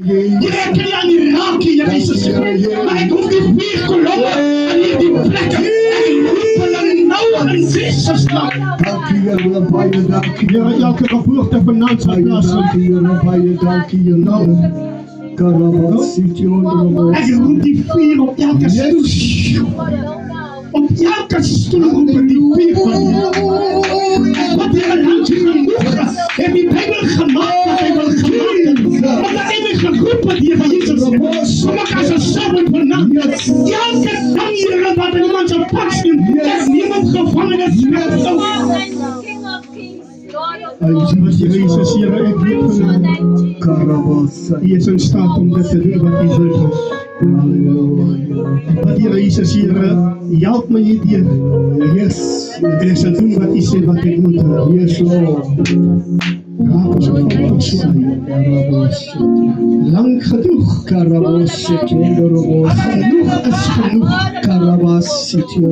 Je kan je aan die raken, Jezus. Maar ik hoef die 4 kolommen aan die plekken. En ik roep er nou in Jezus naam. Dank u, Heer, baie dankie. Heer, elke geboorte vanavond zal Dankie, Heer, baie dankie, Heer. Karabasitio, En je roept die 4 op elke stoel. Op elke stoel roepen die 4 van je. En wat Heer langs je genoeg heeft die Bijbel gemaakt dat hij wil gemaakt. Want dat heeft hij geroepen, Heer Jezus. Kom ik als een samen vanavond. Elke dag hier wat er iemand zijn pas neemt. Er niemand gevangen is. Jezus, Heer, ik weet vanavond. Karabasa, Hij is in staat om dit te doen wat hij wil. Wat Heer Jezus, Heer, help me hier. yes, En ik zal doen wat hij zegt wat ik moet doen. yes, Lord. Raak ons op Karabasa, lang genoeg. Karabasitio, Genoeg is genoeg. Karabasitio,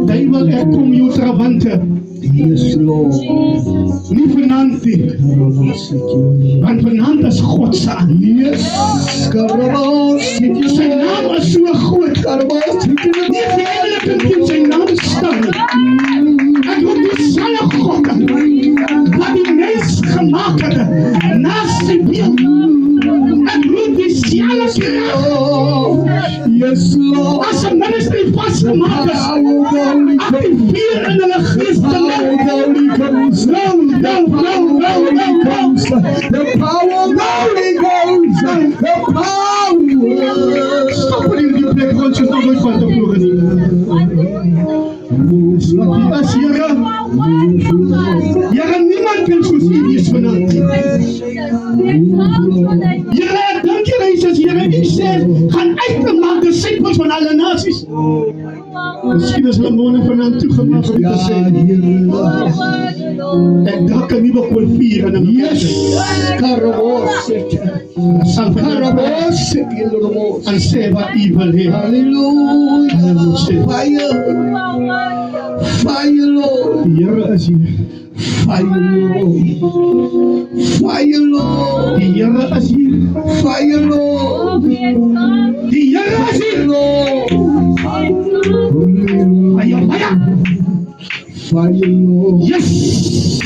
Bijbel, er kom je travanten. yes, Lord. Niet vanavond niet. Karabasitio, Want vanavond is Gods aan. yes, Karabasitio, Zijn naam is zo goed. Karabasitio, Die vriendelijk in zijn naam staan. En ook die zalig God. Wat die mens gemaakt had. Naast zijn beeld. En roept die zalig kracht. yes, Lord. Als een ministry vastgemaakt is. Activeer in de geest. Holy Ghost, Holy Ghost, the power of the Holy Ghost, the power. Stop in die plek, want je nog nooit van tevoren niet. Als Jere, niemand kan zo zien is vanavond. Jere, dank je Jezus, Jere, die zegt, gaan uit te maken disciples van alle naties. Misschien is Lamone vanavond toegemaakt om te zeggen. En dat kan niet meer kon vieren. En Yes, Karabosik, Karabosik, en zeg wat u wil hebben. Hallelujah, fire, fire, Lord, Jere is hier. fire, Lord, fire, Lord, Die Jere is hier. fire, Lord, Die Jere is hier. Lord, Fire, fire. fire, Lord, Yes.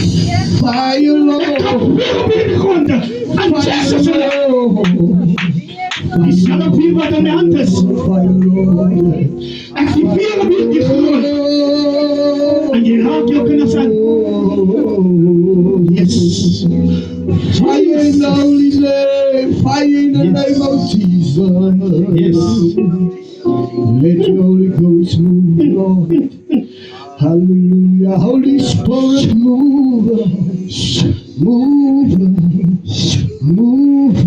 fire, Lord, Weer op de grond. En Jezus is er. Die zal op hier wat aan de hand is. fire, Lord. Activeer op hier die grond. En je raakt je kunnen zijn. Yes. Fire in the holy name, fire in the name of Jesus. Yes. Let the Holy Ghost move, Lord. Hallelujah. Holy Spirit, move, move, move.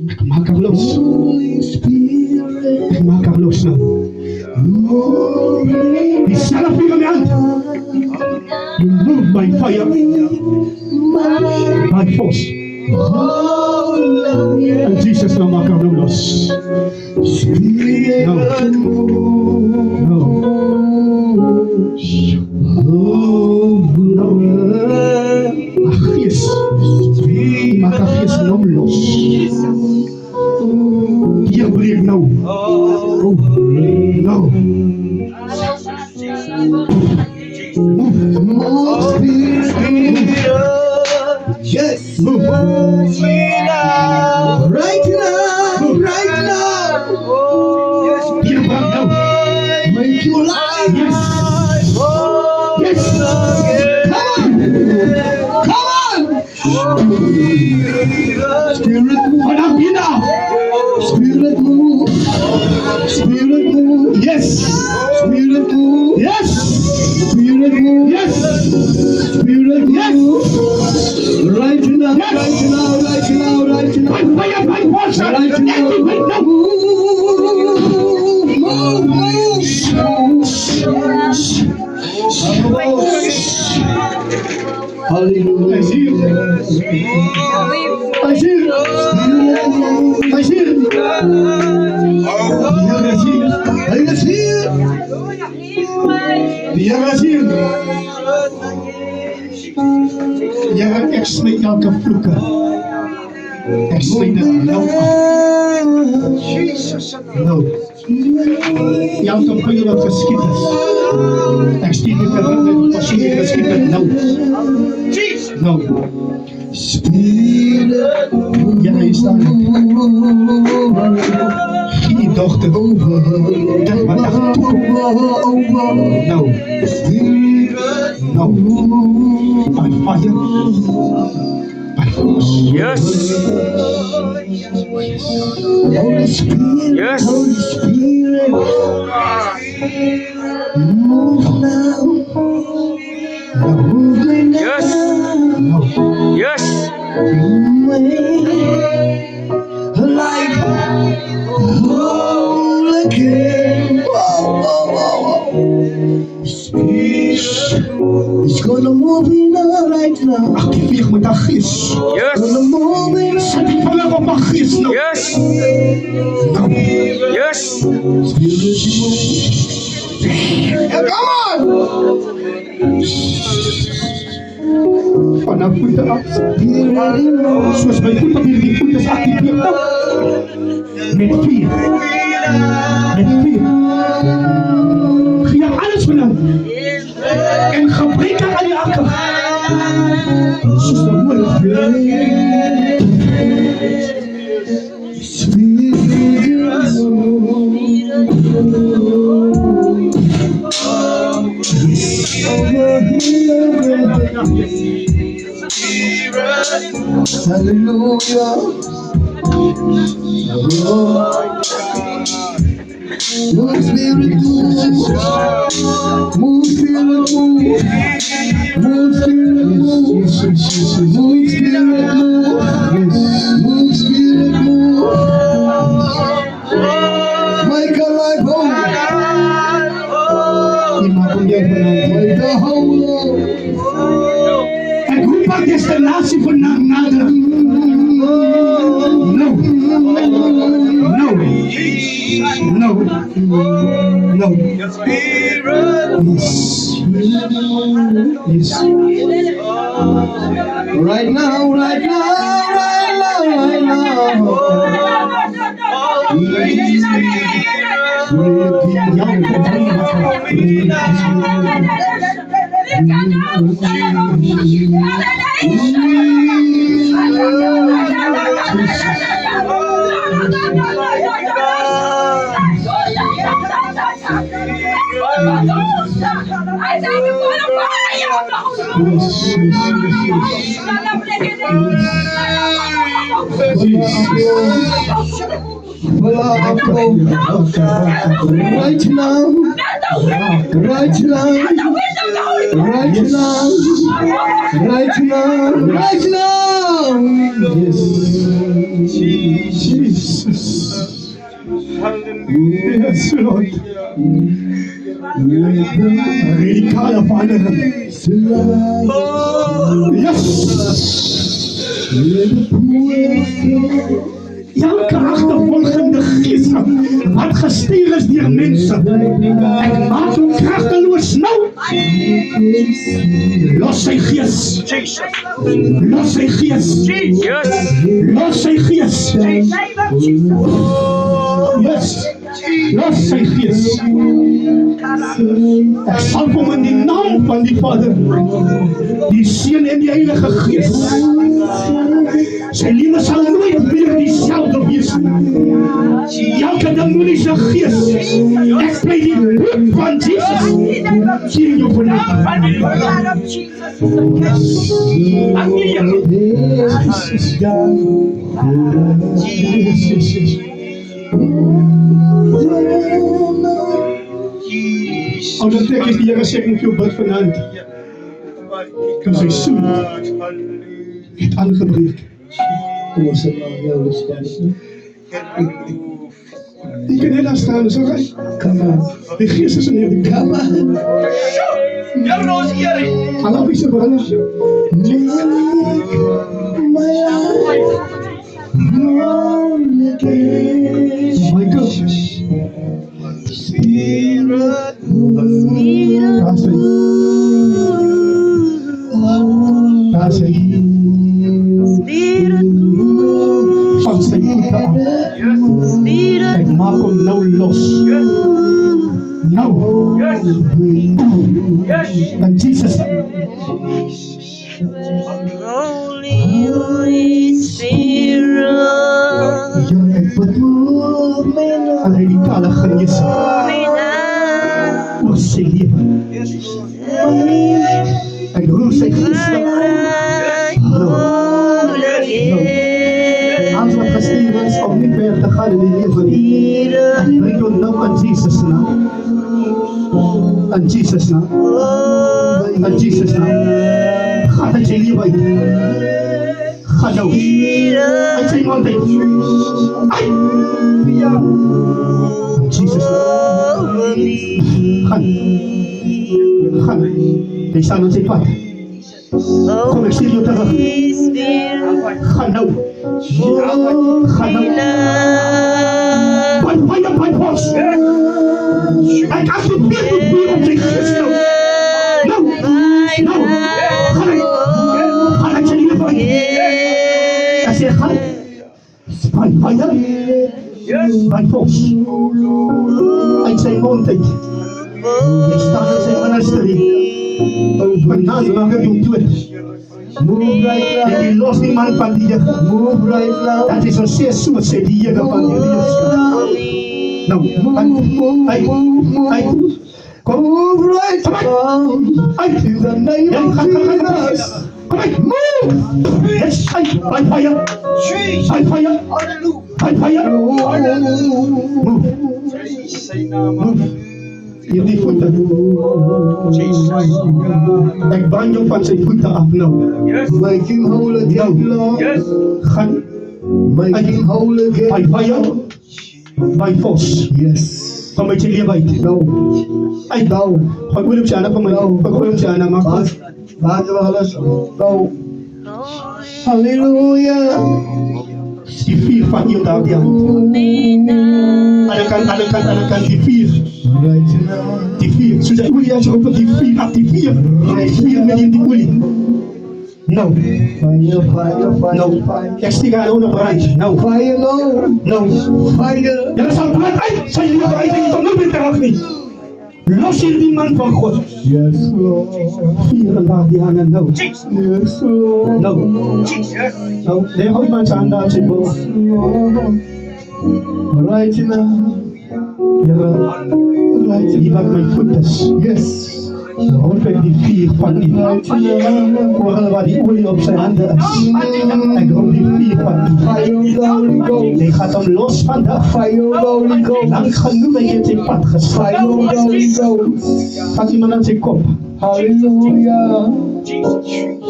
Ik maak hem los. Holy Spirit, Ik maak hem los nou. move, Die zelf hier in de hand. You move by fire, by force. In Jesus' naam maak hem nou los. Spirit, No. Ach, gees. Maak haar gees nou los. Hier breek nou. Oh, nou. yes, Move. right now, right now, Hier breek nou. make you live. Yes. Yes. Come on, Spirit move, Vanaf hier nou. Spirit move, Spirit move, Yes. Spirit move, Yes. Spirit move, Yes. Spirit Yes. move, right now, Yes. right now, right now, right now. By fire, by force. Right now, Activate now. Hallelujah. Hij is hier. Hij is hier. Hij is hier. Hij is hier. Die Heer is hier. Heer, ik smeek elke vloeken. Ek sny dit nou af. Nou. Elke pyn wat geskied is. Ek stuur dit terug met die passie geskied het nou. Nou. Ja, hier staan ek. Die dochter dat wat echt nou by fire by force. Yes. Holy Spirit, Yes. Holy Spirit, move now, move Yes. now, Yes. like whole again. It's gonna move in right now. Activeer met haar gees. Yes. Gonna move in. Zet die vinger op haar gees nou. Yes. Nou. Yes. Yeah, come on. Vanaf voete af. Soos my voet op hierdie voet is activeer nou. Met vuur. Met vuur. Gee alles vir nou. En gebruik aan die akker. Soos die moeilijk. Hallelujah. Move spirit, move. Move spirit, move. Move spirit, move. Move spirit, move. Move spirit, move. Make a life whole. Make a whole. En hoe pak destinatie voor nader? No. No. No. No. Yes. Yes. Right now, right now, right now, right now. Right now, right now, right now, right now, right now. Yes. Jesus. Yes, Lord. Radikale verandering. Yes. Elke agtervolgende gees wat gestuur is deur mense. Ek maak hom kragteloos nou. Los sy gees. Los sy gees. Yes. Los sy gees. Yes. Los sy gees. Ek sal hom in die naam van die Vader, die Seun en die Heilige Gees. Sy lewe sal nooit weer dieselfde wees. Elke demonische gees, ek pleit die bloed van Jesus hier in jou vanavond. Omdat ek is die Here sê ek moet jou bid vanaand. Kan sy soen het aangebreek. Kom ons sit maar jou staan. Die kan net daar staan, is oké. Come on. Die gees is in hierdie Come on. Allah is er brother. Make my life whole again. My God. Spirit, Daar sy. Daar sy. nou los. Nou. In Jesus name. Holy Spirit, Hy die talle genees oor sy lewe. Hy roer sy gees Hans wat gestuur is om nie ver te gaan in die lewe nie. Ek bring jou nou in Jesus naam. In Jesus naam. In Jesus naam. Gaan uit sy lewe uit. Gaan nou. Uit sy mond uit. Uit. In Jesus naam. Gaan. Gaan. Jy staan op sy pad. Kom, ek stuur jou terug. Gaan nou. Gaan nou. By force. Ek activeer die vuur op sy gees nou. Nou. Nou. Gaan uit. Gaan uit sy lewe uit. Ek sê gaan. By fire. By force. Uit sy mond uit. Jy staan in sy ministerie. Vandaag maak ek jou dood. Move right now. En jy los die man van die Here. Move right now. Dat is ons sê so sê die Here van die Here. Nou, uit. Kom. Move right now. Uit. In the name of Jesus. Kom uit. Move. Yes, uit. By fire. By fire. By fire. Move. Move. Hierdie voete. Ek brand jou van sy voete af nou. Make him whole again, Lord. Gaan. Make him whole again. By fire. By force. Yes. Kom uit sy lewe uit. Nou. Uit nou. Gooi hom sy hande van my. Gooi hom sy hande maar. Laat we alles. Nou. Halleluja. Die vuur van jou daar die hand. Alle kant die vuur. Right now. Die vuur. Soos die olie as jy op die vuur activeer. Die vuur met die olie. Nou. Fire, fire, fire, Nou. fire. Ek stiek haar onder brand. Nou. Fire, Lord. Nou. Fire. Julle sal brand uit. Sy lewe uit. Ek kom nou weer terug nie. Los hierdie man van God. Yes, Lord. Vuur en daar die hande nou. Yes, Lord. Nou. Nou. Nee, hou iemand sy hande aan sy boog. Right now. Here, hier wat my voet is. Yes. Rond ek die vuur van die ooral waar die olie op sy hande is. Ek rond die vuur van die Fire, Holy Ghost. Jy gaat hom los vandag. Fire, Holy Ghost. Lang genoeg en jy het sy pad gesluit. Fire, Holy Ghost. Vat iemand aan sy kop. Hallelujah.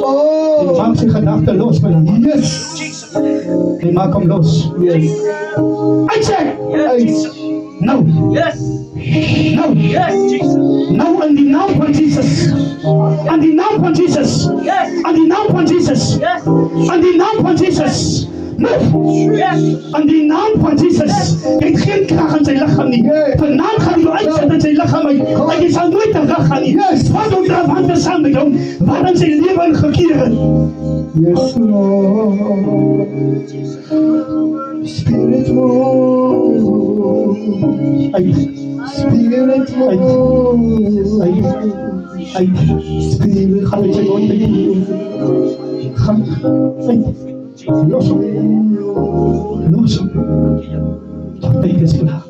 Oh. Maak sy gedagte los met hom. Yes. Jy maak hom los. Yes. Uitzet! Uit. Nou! Nou! Nou in die naam van Jesus! In die naam van Jesus! In die naam van Jesus! In die naam van Jesus! Nou! In die naam van Jesus! Jy het geen krag in sy lichaam nie. Vanavond gaan jy uitzet in sy lichaam uit. En jy sal nooit terug gaan nie. Wat ook daar handen saam met hom, wat in sy leven gekeer het. Yes, Lord. Spirit move. Uit. Spirit move. Uit. Spirit Gaan met sy mond uit. Gaan. Uit. Los hom. Los hom. Tyd is klaar.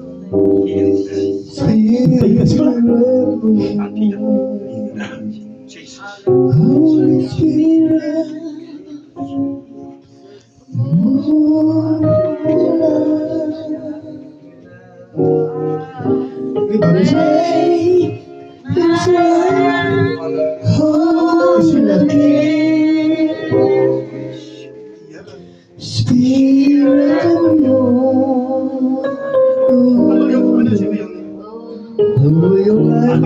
Tyd is klaar. Holy Spirit. Everybody say, Spirit of Lord. Over your life,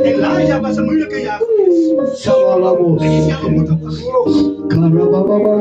Elijah was een moeilijke jaar. Sabalamos. Hij is jou moeten Karababa.